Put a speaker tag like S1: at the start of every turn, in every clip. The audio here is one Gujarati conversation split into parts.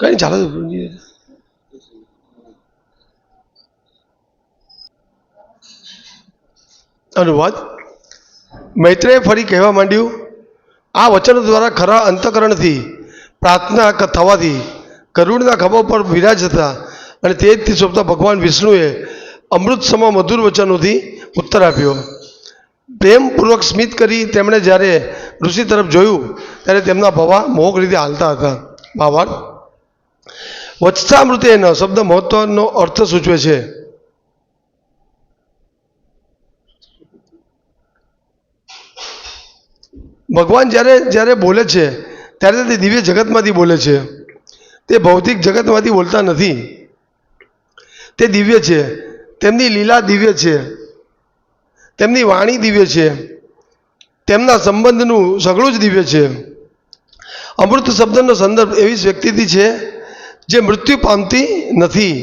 S1: કઈ ચાલે અનુવાદ. મૈત્રેય ફરી કહેવા માંડ્યું, આ વચનો દ્વારા ખરા અંતઃકરણથી પ્રાર્થના થવાથી ગરુડના ખભા પર બિરાજતા અને તેજથી શોભતા ભગવાન વિષ્ણુએ અમૃત સમા મધુર વચનોથી ઉત્તર આપ્યો. પ્રેમપૂર્વક સ્મિત કરી તેમણે જ્યારે ઋષિ તરફ જોયું ત્યારે તેમના ભવા મોહક રીતે હાલતા હતા. ભાવાર્થ. વત્સામૃતેન શબ્દ મહત્વનો અર્થ સૂચવે છે. ભગવાન જ્યારે જ્યારે બોલે છે ત્યારે તે દિવ્ય જગતમાંથી બોલે છે. તે ભૌતિક જગતમાંથી બોલતા નથી. તે દિવ્ય છે. તેમની લીલા દિવ્ય છે. તેમની વાણી દિવ્ય છે. તેમના સંબંધનું સઘળું જ દિવ્ય છે. અમૃત શબ્દનો સંદર્ભ એવી વ્યક્તિથી છે જે મૃત્યુ પામતી નથી.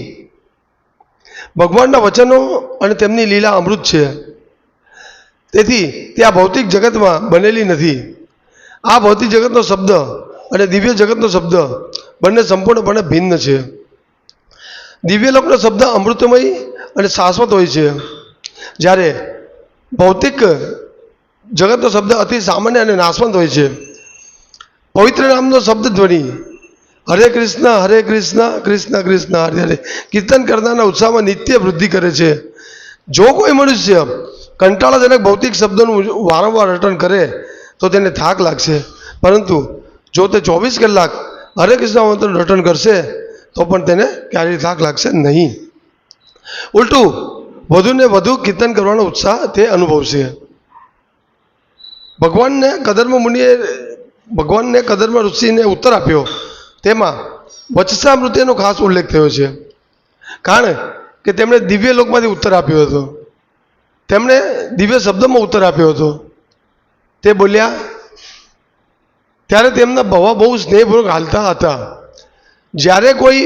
S1: ભગવાનના વચનો અને તેમની લીલા અમૃત છે. તેથી તે આ ભૌતિક જગતમાં બનેલી નથી. આ ભૌતિક જગતનો શબ્દ અને દિવ્ય જગતનો શબ્દ બંને સંપૂર્ણપણે ભિન્ન છે. દિવ્ય લોકનો શબ્દ અમૃતમય અને શાશ્વત હોય છે, જ્યારે ભૌતિક જગતનો શબ્દ અતિ સામાન્ય અને નાશવંત હોય છે. પવિત્ર નામનો શબ્દ ધ્વનિ હરે કૃષ્ણ કૃષ્ણ કૃષ્ણ હરે હરે કીર્તન કરનારના ઉત્સાહમાં નિત્ય વૃદ્ધિ કરે છે. જો કોઈ મનુષ્ય કંટાળાજનક ભૌતિક શબ્દોનું વારંવાર રટન કરે તો તેને થાક લાગશે, પરંતુ જો તે 24 કલાક હરે કૃષ્ણ મંત્રનું રટન કરશે તો પણ તેને ક્યારેય થાક લાગશે નહીં. ઉલટું વધુને વધુ કીર્તન કરવાનો ઉત્સાહ તે અનુભવશે. ભગવાનને કદર્મ ઋષિને ઉત્તર આપ્યો તેમાં વત્સામૃતેનો ખાસ ઉલ્લેખ થયો છે, કારણ કે તેમણે દિવ્ય લોકમાંથી ઉત્તર આપ્યો હતો. તેમણે દિવ્ય શબ્દમાં ઉત્તર આપ્યો હતો. તે બોલ્યા ત્યારે તેમના ભવા બહુ સ્નેહપૂર્વક હાલતા હતા. જ્યારે કોઈ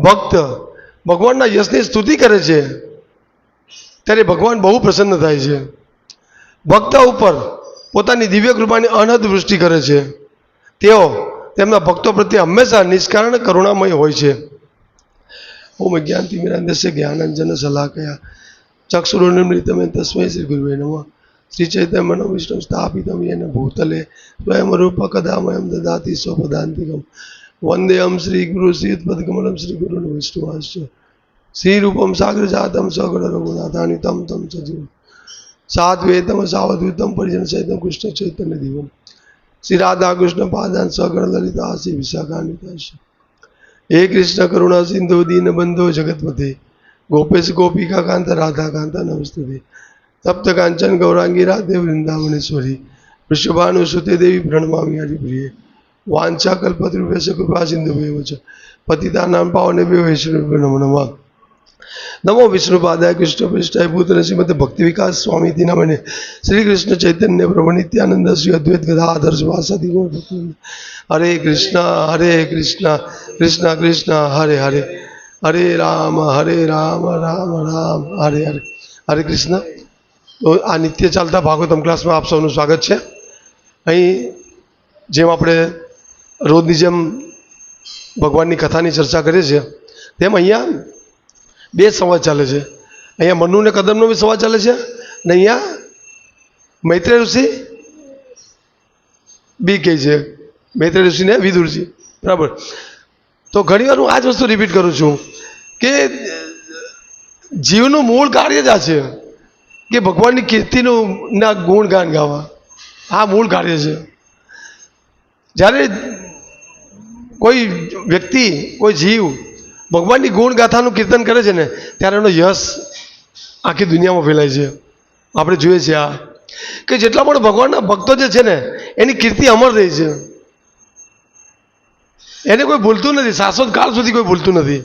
S1: ભક્ત ભગવાનના યશની સ્તુતિ કરે છે ત્યારે ભગવાન બહુ પ્રસન્ન થાય છે. ભક્ત ઉપર પોતાની દિવ્ય કૃપાની અનહદ વૃષ્ટિ કરે છે. તેઓ તેમના ભક્તો પ્રત્યે હંમેશા નિષ્કારણ કરુણામય હોય છે. ઓમ જ્ઞાનતિમિરાંધસ્ય જ્ઞાનાંજન શલાકયા ચક્ષુરુન્મિલિતમેન તસ્મૈ શ્રી ગુરુવે નમઃ. શ્રી ચૈતન્ય મનો વિષ્ણુ સ્થાપિતમ યેન ભૂતલે સ્વયં રૂપ કદામયં દદાતિ સ્વપદાંતિકમ વંદેહમ શ્રી ગુરુ શ્રીયુતપદકમલમ શ્રી ગુરુન વિષ્ણુવાંશ્ચ શ્રી રૂપમ સાગર જાતમ સગુણ રઘુનાથાની તમ તમ સજીવ સાદ્વૈતમ સાવધૂતમ પરિજન સહિતમ કૃષ્ણ ચૈતન્ય દેવમ શ્રી રાધા કૃષ્ણ પાદાન સગણ લલિતા શ્રી વિશાખાન્વિતાશ. હે કૃષ્ણ કરુણા સિંધુ દીન બંધો જગતપતે ગોપેશ ગોપિકા કાંત રાધા કાંત નમસ્તે. તપ્ત કાંચન ગૌરાંગી રાધે વૃંદાવનેશ્વરી વૃષભાનુસુતે દેવી પ્રણમામિ હરિપ્રિયે. વાંછા કલ્પતૃભ્યશ્ચ કૃપા સિંધુભ્યેવ ચ પતિતાનાં પાવનેભ્યો વૈષ્ણવેભ્યો નમો નમઃ. નમો વિષ્ણુપાદાય કૃષ્ણ પૃષ્ઠાય ભૂતલે શ્રીમદ ભક્તિ વિકાસ સ્વામી નામને શ્રી કૃષ્ણ ચૈતન્ય પ્રભુ નિત્યાનંદ શ્રી અદ્વૈત ગદાધર વાસદિ ગૌર ભક્તવૃંદ. હરે કૃષ્ણ કૃષ્ણ કૃષ્ણ હરે હરે હરે રામ રામ રામ હરે હરે હરે કૃષ્ણ. તો આ નિત્ય ચાલતા ભાગવતમ ક્લાસમાં આપ સૌનું સ્વાગત છે. અહીં જેમ આપણે રોજની જેમ ભગવાનની કથાની ચર્ચા કરીએ છીએ તેમ અહીંયા બે સંવાદ ચાલે છે. અહીંયા મનુ અને કદમનો બી સંવાદ ચાલે છે અને અહીંયા મૈત્રેય ઋષિ બી કહે છે, મૈત્રેય ઋષિને વિદુરજી. બરાબર. તો ઘણી વાર હું આ જ વસ્તુ રિપીટ કરું છું કે જીવનું મૂળ કાર્ય જ આ છે કે ભગવાનની કીર્તિનું ના ગુણગાન ગાવા. આ મૂળ કાર્ય છે. જ્યારે કોઈ વ્યક્તિ કોઈ જીવ ભગવાનની ગુણગાથાનું કીર્તન કરે છે ને ત્યારે એનો યશ આખી દુનિયામાં ફેલાય છે. આપણે જોઈએ છીએ આ કે જેટલા પણ ભગવાનના ભક્તો જે છે ને એની કીર્તિ અમર રહી છે. એને કોઈ ભૂલતું નથી, શાશ્વત કાળ સુધી કોઈ ભૂલતું નથી.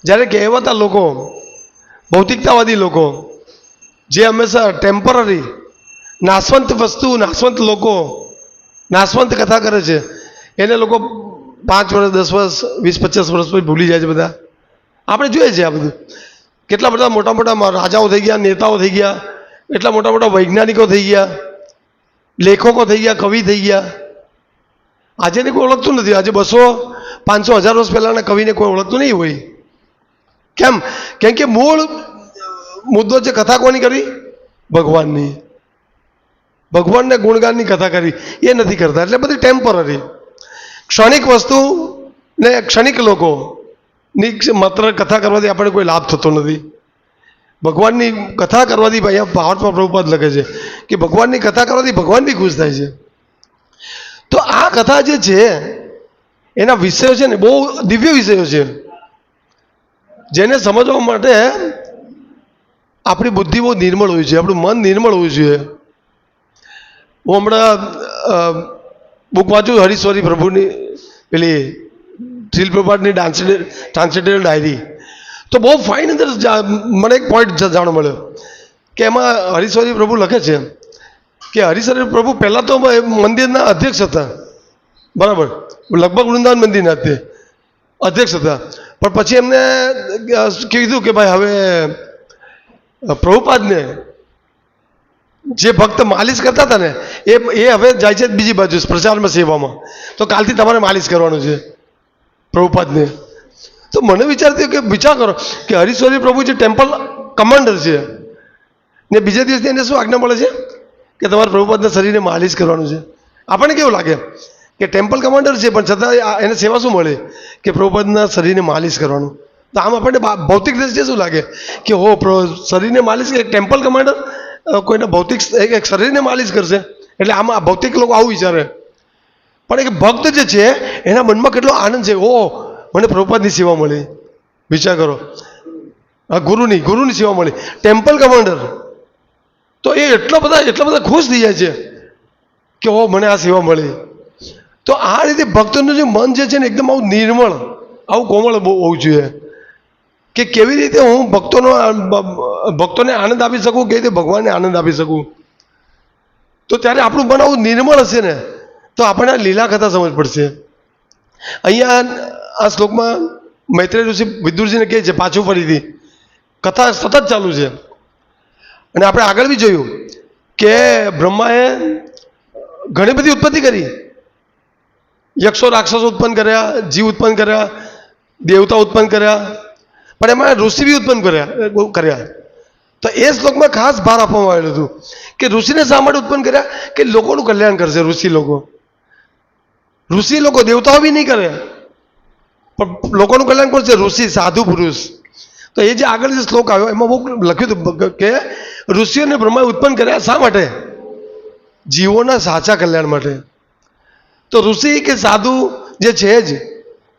S1: જ્યારે કહેવાતા લોકો, ભૌતિકતાવાદી લોકો જે હંમેશા ટેમ્પરરી નાશવંત વસ્તુ, નાશવંત લોકો, નાશવંત કથા કરે છે એને લોકો 5 વર્ષ 10 વર્ષ 20 25 વર્ષ પછી ભૂલી જાય છે. બધા આપણે જોઈએ છીએ આ બધું. કેટલા બધા મોટા મોટા રાજાઓ થઈ ગયા, નેતાઓ થઈ ગયા, એટલા મોટા મોટા વૈજ્ઞાનિકો થઈ ગયા, લેખકો થઈ ગયા, કવિ થઈ ગયા. આજે એને કોઈ ઓળખતું નથી. આજે 200 500-1000 વર્ષ પહેલાંના કવિને કોઈ ઓળખતું નહીં હોય. કેમ કે મૂળ મુદ્દો છે કથા કોની કરી? ભગવાનની. ભગવાનને ગુણગાનની કથા કરી એ નથી કરતા. એટલે બધી ટેમ્પરરી ક્ષણિક વસ્તુ ને ક્ષણિક લોકોની માત્ર કથા કરવાથી આપણે કોઈ લાભ થતો નથી. ભગવાનની કથા કરવાથી ભાઈ અહીંયા ભાવાર્થમાં પ્રભુપાદ લખે છે કે ભગવાનની કથા કરવાથી ભગવાન બી ખુશ થાય છે. તો આ કથા જે છે એના વિષયો છે ને બહુ દિવ્ય વિષયો છે, જેને સમજવા માટે આપણી બુદ્ધિ બહુ નિર્મળ હોવી જોઈએ, આપણું મન નિર્મળ હોવું જોઈએ. હું હમણાં બુક વાંચું હરીશ્વરી પ્રભુની પેલી શ્રીલ પ્રભુપાદની ટ્રાન્સલેટેડ ડાયરી. તો બહુ ફાઇન અંદર મને એક પોઈન્ટ જાણવા મળ્યો કે એમાં હરીશ્વરી પ્રભુ લખે છે કે હરીશ્વરી પ્રભુ પહેલાં તો મંદિરના અધ્યક્ષ હતા, બરાબર, લગભગ વૃંદાવન મંદિરના અધ્યક્ષ હતા. પણ પછી એમને કીધું કે ભાઈ હવે પ્રભુપાદને જે ભક્ત માલિશ કરતા હતા ને એ હવે જાય છે બીજી બાજુ પ્રચારમાં સેવામાં, તો કાલથી તમારે માલિશ કરવાનું છે પ્રભુપાદને. તો મને વિચાર થયો કે વિચાર કરો કે હરીશ્વરી પ્રભુ જે ટેમ્પલ કમાન્ડર છે ને બીજા દિવસથી એને શું આજ્ઞા મળે છે કે તમારે પ્રભુપાદના શરીરને માલિશ કરવાનું છે. આપણને કેવું લાગે કે ટેમ્પલ કમાન્ડર છે પણ છતાં એને સેવા શું મળે કે પ્રભુપાદના શરીરને માલિશ કરવાનું. તો આમ આપણને ભૌતિક દ્રષ્ટિએ શું લાગે કે હો શરીરને માલિશ કે ટેમ્પલ કમાન્ડર કોઈના ભૌતિક એક શરીરને માલિશ કરશે, એટલે આમાં ભૌતિક લોકો આવું વિચારે. પણ એક ભક્ત જે છે એના મનમાં કેટલો આનંદ છે, ઓ મને પ્રભુપાદની સેવા મળી. વિચાર કરો, હા ગુરુની સેવા મળી, ટેમ્પલ કમાન્ડર. તો એ એટલા બધા ખુશ થઈ જાય છે કે ઓ મને આ સેવા મળી. તો આ રીતે ભક્તોનું જે મન જે છે ને એકદમ આવું નિર્મળ, આવું કોમળ હોવું જોઈએ કે કેવી રીતે હું ભક્તોને આનંદ આપી શકું, કેવી રીતે ભગવાનને આનંદ આપી શકું. તો ત્યારે આપણું મન આવું નિર્મળ હશે ને તો આપણને લીલા કથા સમજ પડશે. અહીંયા આ શ્લોકમાં મૈત્રેય ઋષિ વિદુરજીને કહે છે પાછું ફરીથી કથા સતત ચાલુ છે. અને આપણે આગળ બી જોયું કે બ્રહ્માએ ઘણી બધી ઉત્પત્તિ કરી, યક્ષો રાક્ષસો ઉત્પન્ન કર્યા, જીવ ઉત્પન્ન કર્યા, દેવતા ઉત્પન્ન કર્યા, પણ એમાં ઋષિ બી ઉત્પન્ન કર્યા. તો એ શ્લોકમાં ખાસ ભાર આપવામાં આવેલું હતું કે ઋષિને શા માટે ઉત્પન્ન કર્યા કે લોકોનું કલ્યાણ કરશે. ઋષિ લોકો દેવતાઓ બી નહીં કરે પણ લોકોનું કલ્યાણ કરશે ઋષિ, સાધુ પુરુષ. તો એ જે આગળ જે શ્લોક આવ્યો એમાં બહુ લખ્યું હતું કે ઋષિઓને બ્રહ્માએ ઉત્પન્ન કર્યા શા માટે? જીવોના સાચા કલ્યાણ માટે. તો ઋષિ કે સાધુ જે છે જ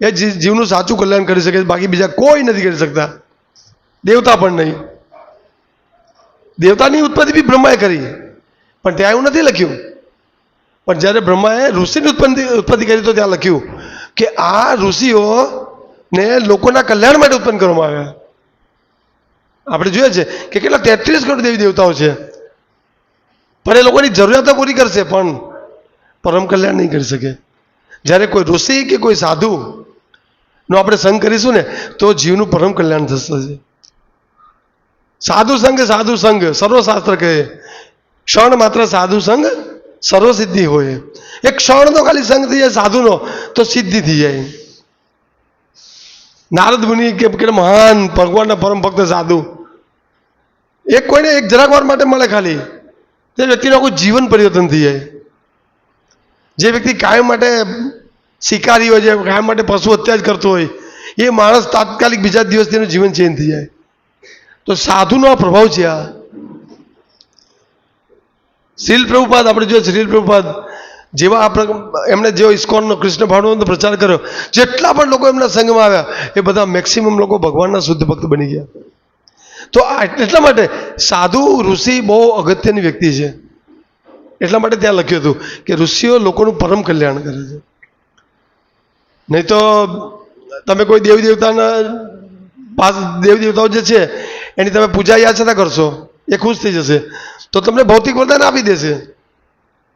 S1: એ જીવનું સાચું કલ્યાણ કરી શકે, બાકી બીજા કોઈ નથી કરી શકતા, દેવતા પણ નહીં. દેવતાની ઉત્પત્તિ બી બ્રહ્માએ કરી પણ ત્યાં એવું નથી લખ્યું. પણ જ્યારે બ્રહ્માએ ઋષિની ઉત્પત્તિ કરી તો ત્યાં લખ્યું કે આ ઋષિઓને લોકોના કલ્યાણ માટે ઉત્પન્ન કરવામાં આવ્યા. આપણે જોઈએ છે કે કેટલા 33 કરોડ દેવી દેવતાઓ છે પણ એ લોકોની જરૂરિયાતો પૂરી કરશે પણ પરમ કલ્યાણ નહીં કરી શકે. જ્યારે કોઈ ઋષિ કે કોઈ સાધુનો આપણે સંગ કરીશું ને તો જીવનું પરમ કલ્યાણ થશે. સાધુ સંગ સર્વશાસ્ત્ર કહે, ક્ષણ માત્ર સાધુ સંગ સર્વસિદ્ધિ હોય. એક ક્ષણનો ખાલી સંગ થઈ જાય સાધુનો તો સિદ્ધિ થઈ જાય. નારદ મુનિ કે મહાન ભગવાનના પરમ ભક્ત સાધુ એક કોઈને એક જરાક વાર માટે મળે ખાલી, તે વ્યક્તિનું આખું જીવન પરિવર્તન થઈ જાય. જે વ્યક્તિ કાયમ માટે શિકારી હોય છે, કાયમ માટે પશુ હત્યા જ કરતો હોય, એ માણસ તાત્કાલિક બીજા દિવસથી એનું જીવન ચેન્જ થઈ જાય. તો સાધુનો આ પ્રભાવ છે. આ શ્રીલ પ્રભુપાદ આપણે જોઈએ, શ્રીલ પ્રભુપાદ જેવા એમણે જેવો ઇસ્કોનનો કૃષ્ણ ભાવનો પ્રચાર કર્યો, જેટલા પણ લોકો એમના સંઘમાં આવ્યા એ બધા મેક્સિમમ લોકો ભગવાનના શુદ્ધ ભક્ત બની ગયા. તો એટલા માટે સાધુ ઋષિ બહુ અગત્યની વ્યક્તિ છે. એટલા માટે ત્યાં લખ્યું હતું કે ઋષિઓ લોકોનું પરમ કલ્યાણ કરે છે. નહીં તો તમે કોઈ દેવી દેવતાઓ જે છે એની તમે પૂજા યાચના કરશો, એ ખુશ થઈ જશે તો તમને ભૌતિક વરદાન આપી દેશે,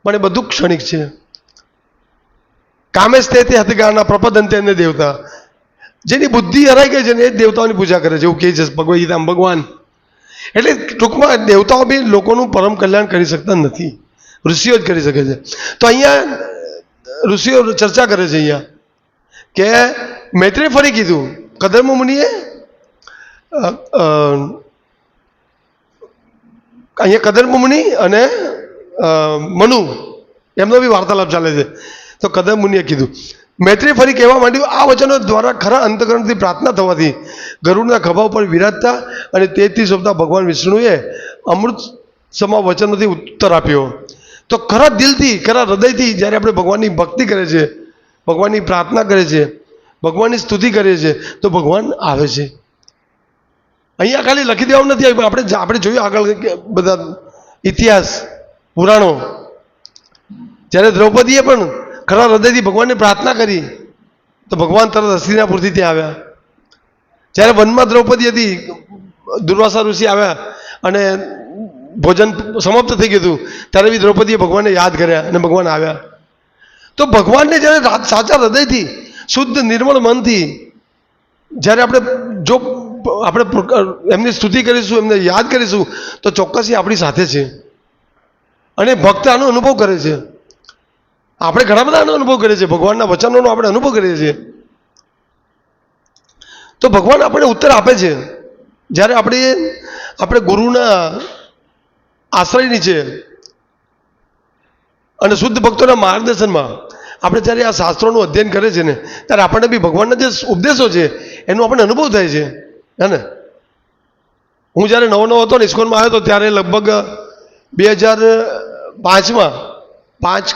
S1: પણ એ બધું ક્ષણિક છે. કામે સ્થિત હથગાના પ્રપદંતે એને દેવતા, જેની બુદ્ધિ હરાઈ ગઈ છે ને એ જ દેવતાઓની પૂજા કરે છે એવું કહે છે ભગવદ ગીતામાં ભગવાન. એટલે ટૂંકમાં દેવતાઓ બી લોકોનું પરમ કલ્યાણ કરી શકતા નથી, ઋષિઓ જ કરી શકે છે. તો અહીંયા ઋષિઓ ચર્ચા કરે છે અહીંયા કે મૈત્રેય ફરી કીધું, કદર્મ મુનિએ અહીંયા કદર્મ મુનિ અને મનુ એમનો બી વાર્તાલાપ ચાલે છે. તો કદર્મ મુનિએ કીધું, મૈત્રેય ફરી કહેવા માંડ્યું, આ વચનો દ્વારા ખરા અંતકરણથી પ્રાર્થના થવાથી ગરુડના ખભા ઉપર વિરાજતા અને તેજથી શોભતા ભગવાન વિષ્ણુએ અમૃત સમા વચનોથી ઉત્તર આપ્યો. તો ખરા દિલથી, ખરા હૃદયથી જ્યારે આપણે ભગવાનની ભક્તિ કરે છે, ભગવાનની પ્રાર્થના કરે છે, ભગવાનની સ્તુતિ કરીએ છીએ, તો ભગવાન આવે છે. અહીંયા ખાલી લખી દેવાનું નથી આવ્યું. આપણે જોયું આગળ બધા ઇતિહાસ, પુરાણો, જ્યારે દ્રૌપદીએ પણ ખરા હૃદયથી ભગવાનની પ્રાર્થના કરી તો ભગવાન તરત હસ્તિનાપુરથી ત્યાં આવ્યા. જ્યારે વનમાં દ્રૌપદી હતી, દુર્વાસા ઋષિ આવ્યા અને ભોજન સમાપ્ત થઈ ગયું હતું, ત્યારે બી દ્રૌપદીએ ભગવાનને યાદ કર્યા અને ભગવાન આવ્યા. તો ભગવાનને જ્યારે સાચા હૃદયથી, શુદ્ધ નિર્મળ મનથી જ્યારે આપણે એમની સ્તુતિ કરીશું, એમને યાદ કરીશું, તો ચોક્કસ એ આપણી સાથે છે અને ભક્ત આનો અનુભવ કરે છે. આપણે ઘણા બધા આનો અનુભવ કરીએ છીએ, ભગવાનના વચનોનો આપણે અનુભવ કરીએ છીએ. તો ભગવાન આપણે ઉત્તર આપે છે જ્યારે આપણે ગુરુના આશ્રય નીચે અને શુદ્ધ ભક્તોના માર્ગદર્શનમાં આપણે જ્યારે આ શાસ્ત્રોનું અધ્યયન કરે છે ને, ત્યારે આપણને બી ભગવાનના જે ઉપદેશો છે એનો આપણને અનુભવ થાય છે. હે ને, હું જ્યારે નવો હતો ને ઇસ્કોનમાં આવ્યો હતો, ત્યારે લગભગ 2005માં 5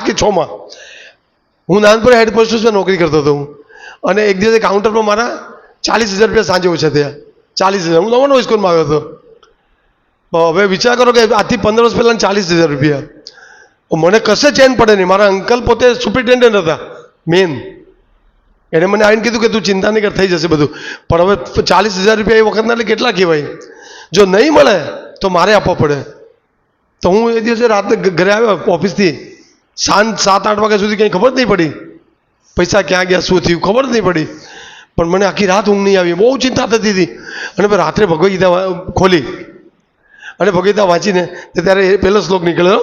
S1: કે 6માં હું નાનપુરા હેડ પોસ્ટ ઓફિસમાં નોકરી કરતો હતો. અને એક દિવસે કાઉન્ટર પર મારા 40,000 રૂપિયા સાંજે ઓછા થયા. 40,000. હું નવો ઇસ્કોનમાં આવ્યો હતો. હવે વિચાર કરો કે આજથી 15 વર્ષ પહેલાં 40,000 રૂપિયા. મને કશે ચેન પડે નહીં. મારા અંકલ પોતે સુપરિન્ટેન્ડન્ટ હતા મેન. એણે મને આવીને કીધું કે તું ચિંતા નહીં કર, થઈ જશે બધું. પણ હવે 40,000 રૂપિયા એ વખતના એટલે કેટલા કહેવાય? જો નહીં મળે તો મારે આપવા પડે. તો હું એ દિવસે રાતે ઘરે આવ્યો ઓફિસથી, સાંજ 7-8 વાગ્યા સુધી કંઈ ખબર જ નહીં પડી. પૈસા ક્યાં ગયા, શું થયું, ખબર જ નહીં પડી. પણ મને આખી રાત ઊંઘ નહીં આવી, બહુ ચિંતા થતી હતી. અને પછી રાત્રે ભગવદ્ ગીતા ખોલી અને ભગવદ્ ગીતા વાંચીને ત્યારે એ પહેલો શ્લોક નીકળ્યો,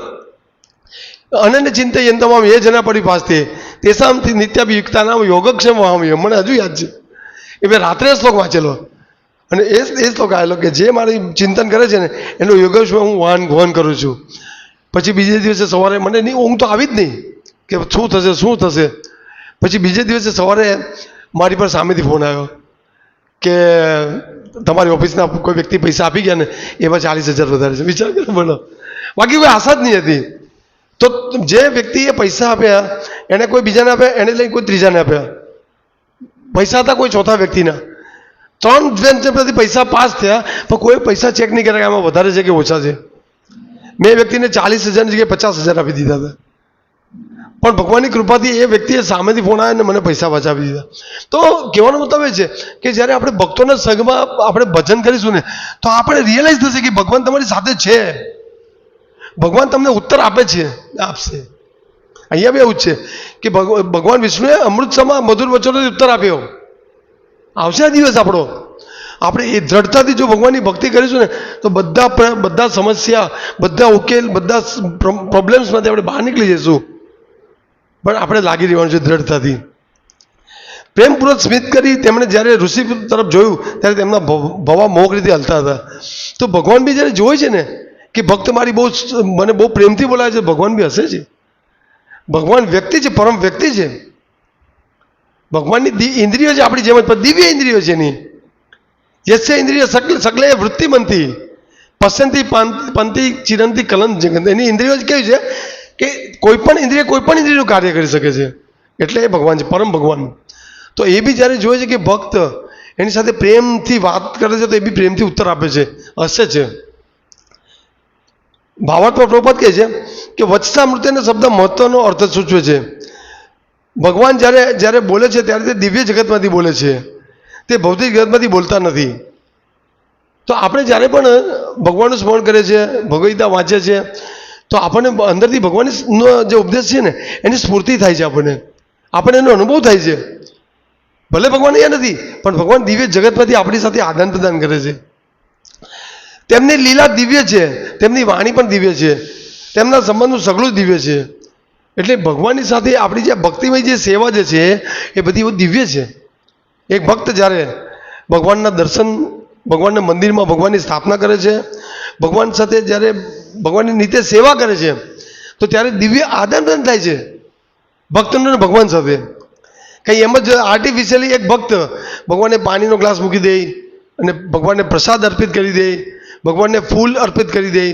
S1: અનન્ય ચિંતયન તમામ એ જના પરિપાસ્તે તેસામથી નિત્યાભિયુક્તા નામ યોગક્ષેમ વહામ્ય. મને હજુ યાદ છે એ મેં રાત્રે શ્લોક વાંચેલો અને એ શ્લોક આવેલો કે જે મારી ચિંતન કરે છે ને એનો યોગક્ષેમ હું વહન કરું છું. પછી બીજે દિવસે સવારે મને ઊંઘ તો આવી જ નહીં કે શું થશે. પછી બીજે દિવસે સવારે મારી પર સામેથી ફોન આવ્યો કે તમારી ઓફિસના કોઈ વ્યક્તિ પૈસા આપી ગયા ને એમાં 40,000 વધારે છે. વિચાર કરો, બોલો. બાકી કોઈ આશા જ નહીં હતી. તો જે વ્યક્તિએ પૈસા આપ્યા એને કોઈ બીજાને આપ્યા, એને લઈને કોઈ ત્રીજાને આપ્યા. પૈસા હતા કોઈ ચોથા વ્યક્તિના. 3 વ્યક્તિથી પૈસા પાસ થયા, પણ કોઈ પૈસા ચેક નહીં કર્યા કે આમાં વધારે છે કે ઓછા છે. મેં વ્યક્તિને 40,000 ની જગ્યાએ 50,000 આપી દીધા હતા. પણ ભગવાનની કૃપાથી એ વ્યક્તિએ સામેથી ફોન આવ્યો અને મને પૈસા પાછા આપી દીધા. તો કહેવાનો મતલબ એ છે કે જ્યારે આપણે ભક્તોના સંઘમાં આપણે ભજન કરીશું ને, તો આપણે રિયલાઇઝ થશે કે ભગવાન તમારી સાથે છે. ભગવાન તમને ઉત્તર આપશે. અહીંયા બી એવું જ છે કે ભગવાન વિષ્ણુએ અમૃતસમા મધુર વચનોથી ઉત્તર આપ્યો. આવશે આ દિવસ આપણો. આપણે એ દ્રઢતાથી જો ભગવાનની ભક્તિ કરીશું ને, તો બધા સમસ્યા, બધા ઉકેલ, બધા પ્રોબ્લેમ્સમાંથી આપણે બહાર નીકળી જઈશું. પણ આપણે લાગી રહેવાનું છે દ્રઢતાથી. પ્રેમપૂર્વક સ્મિત કરી તેમણે જ્યારે ઋષિ તરફ જોયું ત્યારે તેમના ભવા મોગ રીતે હલતા હતા. તો ભગવાન બી જ્યારે જોવે છે ને કે ભક્ત મારી મને બહુ પ્રેમથી બોલાવે છે, ભગવાન બી હસે છે. ભગવાન વ્યક્તિ છે, પરમ વ્યક્તિ છે. ભગવાનની ઇન્દ્રિયો છે આપણી જેમ જ, પણ દિવ્ય ઇન્દ્રિયો છે એની. યસ્ય ઇન્દ્રિય સકલે વૃત્તિમંતી પસંતી પંથી ચિરંતી કલન જગત. એની ઇન્દ્રિયો કેવી છે કે કોઈ પણ ઇન્દ્રિયનું કાર્ય કરી શકે છે. એટલે એ ભગવાન છે, પરમ ભગવાન. તો એ બી જ્યારે જોવે છે કે ભક્ત એની સાથે પ્રેમથી વાત કરે છે, તો એ બી પ્રેમથી ઉત્તર આપે છે, હસે છે. ભાવાર્થમાં પ્રભુપાદ કહે છે કે વત્સામૃત્યનો શબ્દ મહત્વનો અર્થ સૂચવે છે. ભગવાન જ્યારે બોલે છે ત્યારે તે દિવ્ય જગતમાંથી બોલે છે, તે ભૌતિક જગતમાંથી બોલતા નથી. તો આપણે જ્યારે પણ ભગવાનનું સ્મરણ કરીએ છીએ, ભગવદ્ ગીતા વાંચીએ છીએ, તો આપણને અંદરથી ભગવાનનો જે ઉપદેશ છે ને એની સ્ફૂર્તિ થાય છે. આપણને એનો અનુભવ થાય છે. ભલે ભગવાન અહીંયા નથી, પણ ભગવાન દિવ્ય જગતમાંથી આપણી સાથે આદાન પ્રદાન કરે છે. તેમની લીલા દિવ્ય છે, તેમની વાણી પણ દિવ્ય છે, તેમના સંબંધનું સગળું દિવ્ય છે. એટલે ભગવાનની સાથે આપણી જે ભક્તિમય જે સેવા જે છે એ બધી દિવ્ય છે. એક ભક્ત જ્યારે ભગવાનના દર્શન, ભગવાનના મંદિરમાં ભગવાનની સ્થાપના કરે છે, ભગવાન સાથે જ્યારે ભગવાનની નિત્ય સેવા કરે છે, તો ત્યારે દિવ્ય આદાન પ્રદાન થાય છે ભક્તોને ભગવાન સાથે. કંઈ એમ જ આર્ટિફિશિયલી એક ભક્ત ભગવાનને પાણીનો ગ્લાસ મૂકી દે અને ભગવાનને પ્રસાદ અર્પિત કરી દે, ભગવાનને ફૂલ અર્પિત કરી દે,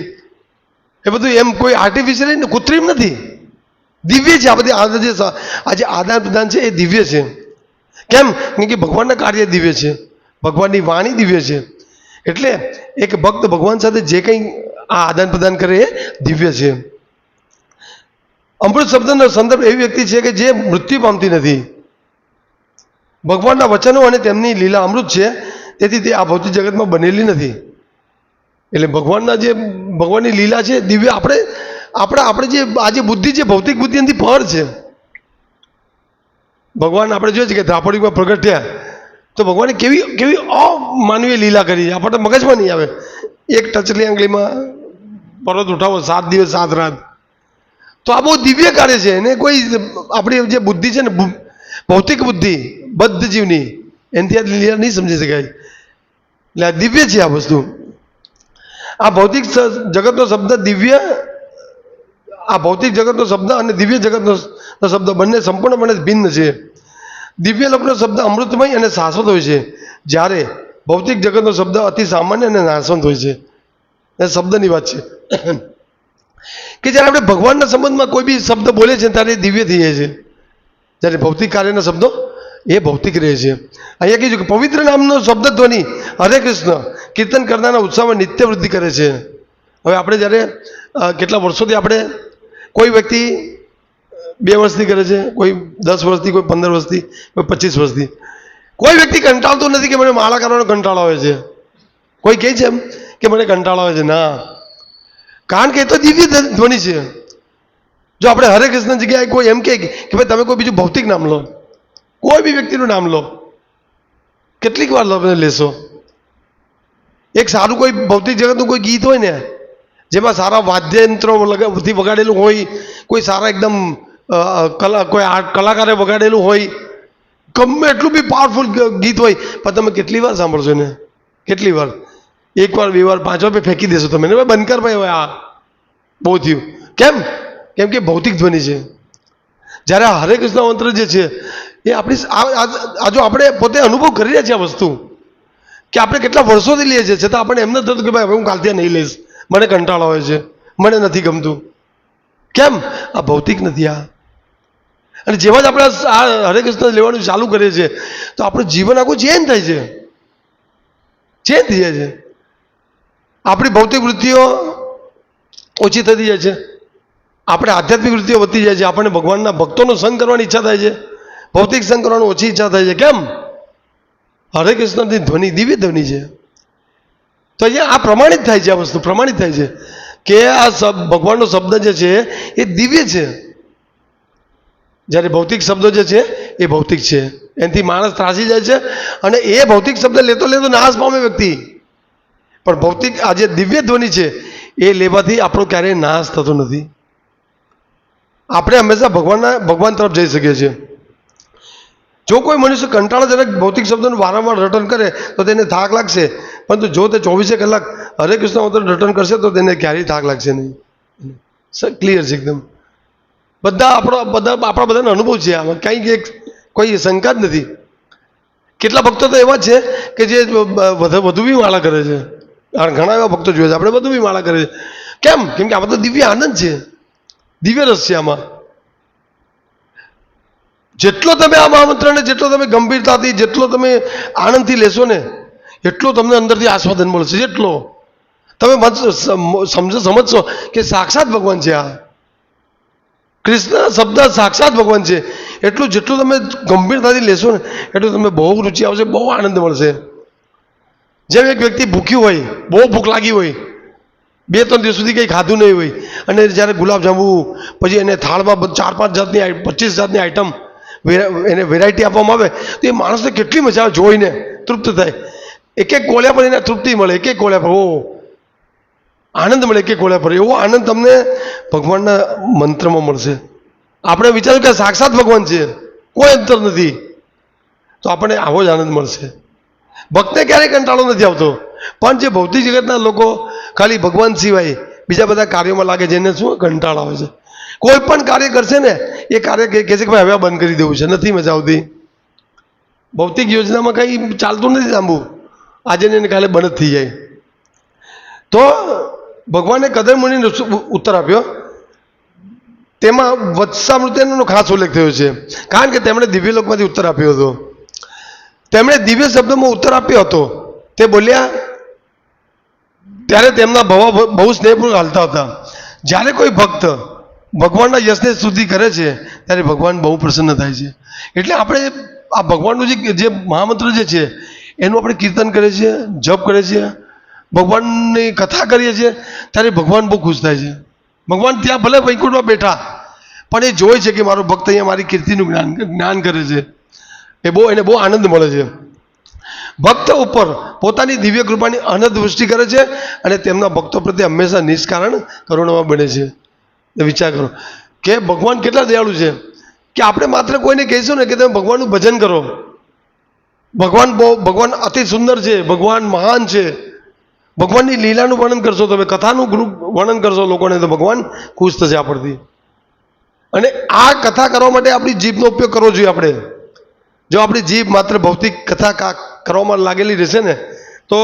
S1: એ બધું એમ કોઈ આર્ટિફિશિયલી કૃત્રિમ નથી, દિવ્ય છે. આ બધી આજે આદાન પ્રદાન છે એ દિવ્ય છે. કેમ? કેમ કે ભગવાનના કાર્ય દિવ્ય છે, ભગવાનની વાણી દિવ્ય છે. એટલે એક ભક્ત ભગવાન સાથે જે કંઈ આ આદાન પ્રદાન કરે એ દિવ્ય છે. અમૃત શબ્દનો સંદર્ભ એવી વ્યક્તિ છે કે જે મૃત્યુ પામતી નથી. ભગવાનના વચનો અને તેમની લીલા અમૃત છે, તેથી તે આ ભૌતિક જગતમાં બનેલી નથી. એટલે ભગવાનની લીલા છે દિવ્ય. આપણે જે આજે બુદ્ધિ છે, ભૌતિક બુદ્ધિ એનાથી પર છે. ભગવાન આપણે જોઈએ છે કે દ્રાપડીમાં પ્રગટ થયા તો ભગવાને કેવી અમાનવીય લીલા કરી, આપણને મગજમાં નહીં આવે. એક ટચલી આંગળીમાં પર્વત ઉઠાવો, 7 દિવસ 7 રાત. તો આ બહુ દિવ્ય કાર્ય છે. એને કોઈ આપણી જે બુદ્ધિ છે ને, ભૌતિક બુદ્ધિ બદ્ધ જીવની, એનાથી આ લીલા નહીં સમજી શકાય. એટલે આ દિવ્ય છે આ વસ્તુ. આ ભૌતિક જગતનો શબ્દ દિવ્ય, આ ભૌતિક જગતનો શબ્દ અને દિવ્ય જગતનો શબ્દ બંને સંપૂર્ણપણે ભિન્ન છે. દિવ્ય લોકનો શબ્દ અમૃતમય અને શાશ્વત હોય છે, જ્યારે ભૌતિક જગતનો શબ્દ અતિ સામાન્ય અને નાશવંત હોય છે. એ શબ્દની વાત છે કે જ્યારે આપણે ભગવાનના સંબંધમાં કોઈ બી શબ્દ બોલે છે ત્યારે એ દિવ્ય થઈ જાય છે, જ્યારે ભૌતિક કાર્યના શબ્દો એ ભૌતિક રહે છે. અહીંયા કીધું કે પવિત્ર નામનો શબ્દ ધ્વનિ હરે કૃષ્ણ કીર્તન કરનારના ઉત્સાહમાં નિત્ય વૃદ્ધિ કરે છે. હવે આપણે જ્યારે કેટલા વર્ષોથી આપણે કોઈ વ્યક્તિ 2 વર્ષથી કરે છે, કોઈ 10 વર્ષથી, કોઈ 15 વર્ષથી, કોઈ 25 વર્ષથી. કોઈ વ્યક્તિ કંટાળતો નથી કે મને માળા કરવાનો કંટાળો આવે છે. કોઈ કહે છે એમ કે મને કંટાળો આવે છે? ના, કારણ કે એ તો દિવ્ય ધ્વનિ છે. જો આપણે હરે કૃષ્ણ જગ્યાએ કોઈ એમ કહે કે ભાઈ તમે કોઈ બીજું ભૌતિક નામ લો, કોઈ બી વ્યક્તિનું નામ લો, કેટલીક વાર લેશો? એક સારું કોઈ ભૌતિક જગતનું કોઈ ગીત હોય ને, જેમાં સારા વાદ્યયંત્રોથી વગાડેલું હોય, કોઈ સારા એકદમ કોઈ કલાકારે વગાડેલું હોય, ગમે એટલું બી પાવરફુલ ગીત હોય, પણ તમે કેટલી વાર સાંભળશો ને? કેટલી વાર? 1 વાર, 2 વાર, 5 વાર ફેંકી દેશો તમે. બંધ કર ભાઈ, હવે આ બહુ થયું. કેમ? કેમ કે ભૌતિક ધ્વનિ છે. જ્યારે આ હરે કૃષ્ણ મંત્ર જે છે એ આપણી જો આપણે પોતે અનુભવ કરી રહ્યા છીએ આ વસ્તુ, કે આપણે કેટલા વર્ષોથી લઈએ છીએ, છતાં આપણે એમ નથી થતું કે ભાઈ હવે હું કાલથી નહીં લઈશ, મને કંટાળો આવે છે, મને નથી ગમતું. કેમ? આ ભૌતિક નથી. આ અને જેવા જ આપણે આ હરે કૃષ્ણ લેવાનું ચાલુ કરીએ છીએ તો આપણું જીવન આખું ચેન્જ થાય છે, ચેન્જ થઈ જાય છે. આપણી ભૌતિક વૃત્તિઓ ઓછી થતી જાય છે, આપણે આધ્યાત્મિક વૃત્તિઓ વધતી જાય છે, આપણને ભગવાનના ભક્તોનો સંગ કરવાની ઈચ્છા થાય છે, ભૌતિક સંગ કરવાની ઓછી ઈચ્છા થાય છે. કેમ? હરે કૃષ્ણની ધ્વનિ દિવ્ય ધ્વનિ છે. તો અહીંયા આ પ્રમાણિત થાય છે, આ વસ્તુ પ્રમાણિત થાય છે કે આ ભગવાનનો શબ્દ જે છે એ દિવ્ય છે, જ્યારે ભૌતિક શબ્દો જે છે એ ભૌતિક છે. એનાથી માણસ ત્રાસી જાય છે અને એ ભૌતિક શબ્દ લેતો નાશ પામે વ્યક્તિ. પણ ભૌતિક આ જે દિવ્ય ધ્વનિ છે એ લેવાથી આપણો ક્યારેય નાશ થતો નથી. આપણે હંમેશા ભગવાન તરફ જઈ શકીએ છીએ. જો કોઈ મનુષ્ય કંટાળાજનક ભૌતિક શબ્દોનું વારંવાર રટન કરે તો તેને થાક લાગશે, પરંતુ જો તે 24 કલાક હરે કૃષ્ણ મંત્ર રટન કરશે તો તેને ક્યારેય થાક લાગશે નહીં. ક્લિયર છે એકદમ. આપણા બધાનો અનુભવ છે આમાં, કંઈ કોઈ શંકા જ નથી. કેટલા ભક્તો તો એવા છે કે જે વધુ બી માળા કરે છે. ઘણા એવા ભક્તો જોઈએ છે આપણે, વધુ બી માળા કરે છે. કેમ? કેમ કે આમાં તો દિવ્ય આનંદ છે, દિવ્ય રસ છે આમાં. જેટલો તમે આ મહામંત્રને જેટલો તમે ગંભીરતાથી, જેટલો તમે આનંદથી લેશો ને, એટલો તમને અંદરથી આસ્વાદન મળશે. જેટલો તમે સમજશો કે સાક્ષાત ભગવાન છે, આ કૃષ્ણ શબ્દ સાક્ષાત ભગવાન છે, જેટલું તમે ગંભીરતાથી લેશો ને એટલું તમને બહુ રુચિ આવશે, બહુ આનંદ મળશે. જેમ એક વ્યક્તિ ભૂખ્યું હોય, બહુ ભૂખ લાગી હોય, 2-3 દિવસ સુધી કંઈ ખાધું નહીં હોય, અને જ્યારે ગુલાબજાંબુ પછી એને થાળમાં 4-5 જાતની 25 જાતની આઈટમ એને વેરાયટી આપવામાં આવે તો એ માણસને કેટલી મજા આવે, જોઈને તૃપ્ત થાય. એક કોળિયા પર એને તૃપ્તિ મળે, એક કોળિયા પર આનંદ મળે, એક કોળિયા પર. એવો આનંદ તમને ભગવાનના મંત્રમાં મળશે. આપણે વિચાર્યું કે સાક્ષાત ભગવાન છે, કોઈ અંતર નથી, તો આપણને આવો જ આનંદ મળશે. ભક્તને ક્યારેય કંટાળો નથી આવતો. પણ જે ભૌતિક જગતના લોકો ખાલી ભગવાન સિવાય બીજા બધા કાર્યોમાં લાગે છે, એને શું કંટાળો આવે છે. કોઈ પણ કાર્ય કરશે ને એ કાર્ય કહે છે કે ભાઈ હવે બંધ કરી દેવું છે, નથી મજા આવતી. ભૌતિક યોજનામાં કંઈ ચાલતું નથી લાંબુ, આજે ને કાલે બંધ જ થઈ જાય. તો ભગવાને કદર મુનિને ઉત્તર આપ્યો, તેમાં વત્સામૃતેનો ખાસ ઉલ્લેખ થયો છે, કારણ કે તેમણે દિવ્યલોકમાંથી ઉત્તર આપ્યો હતો. તેમણે દિવ્ય શબ્દોમાં ઉત્તર આપ્યો હતો. તે બોલ્યા ત્યારે તેમના બહુ સ્નેહપૂર્વક હાલતા હતા. જ્યારે કોઈ ભક્ત ભગવાનના યશને સ્તુતિ કરે છે ત્યારે ભગવાન બહુ પ્રસન્ન થાય છે. એટલે આપણે આ ભગવાનનું જે મહામંત્ર જે છે એનું આપણે કીર્તન કરીએ છીએ, જપ કરીએ છીએ, ભગવાનની કથા કરીએ છીએ, ત્યારે ભગવાન બહુ ખુશ થાય છે. ભગવાન ત્યાં ભલે વૈકુંઠમાં બેઠા પણ એ જોઈ છે કે મારો ભક્ત અહીંયા મારી કીર્તિનું જ્ઞાન કરે છે, એને બહુ આનંદ મળે છે. ભક્ત ઉપર પોતાની દિવ્ય કૃપાની અનંત વૃષ્ટિ કરે છે અને તેમના ભક્તો પ્રત્યે હંમેશા નિષ્કારણ કરુણામાં બને છે. વિચાર કરો કે ભગવાન કેટલા દયાળુ છે કે આપણે માત્ર કોઈને કહીશું ને કે તમે ભગવાનનું ભજન કરો, ભગવાન અતિ સુંદર છે, ભગવાન મહાન છે, ભગવાનની લીલાનું વર્ણન કરશો, તમે કથાનું વર્ણન કરશો લોકોને, તો ભગવાન ખુશ થશે આપણથી. અને આ કથા કરવા માટે આપણી જીભનો ઉપયોગ કરવો જોઈએ. આપણે જો આપણી જીભ માત્ર ભૌતિક કથા કરવામાં લાગેલી રહેશે ને તો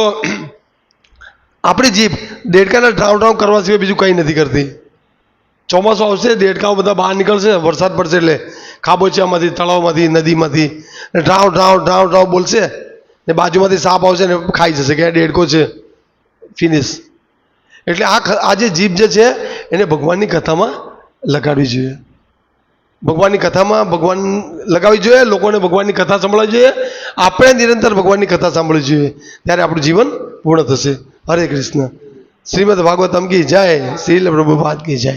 S1: આપણી જીભ દેડકાના ડ્રાવ કરવા સિવાય બીજું કંઈ નથી કરતી. ચોમાસું આવશે, દેડકાઓ બધા બહાર નીકળશે, વરસાદ પડશે એટલે ખાબોચિયામાંથી, તળાવમાંથી, નદીમાંથી ડ્રાવ બોલશે ને બાજુમાંથી સાપ આવશે ને ખાઈ જશે કે આ દેડકો છે, ફિનિશ. એટલે આ જે જીભ જે છે એને ભગવાનની કથામાં લગાડવી જોઈએ. ભગવાનની કથામાં ભગવાન લગાવવી જોઈએ, લોકોને ભગવાનની કથા સંભળાવવી જોઈએ, આપણે નિરંતર ભગવાનની કથા સાંભળવી જોઈએ, ત્યારે આપણું જીવન પૂર્ણ થશે. હરે કૃષ્ણ. શ્રીમદ ભાગવતમ કી જય, શ્રીલ પ્રભુપાદ કી જય.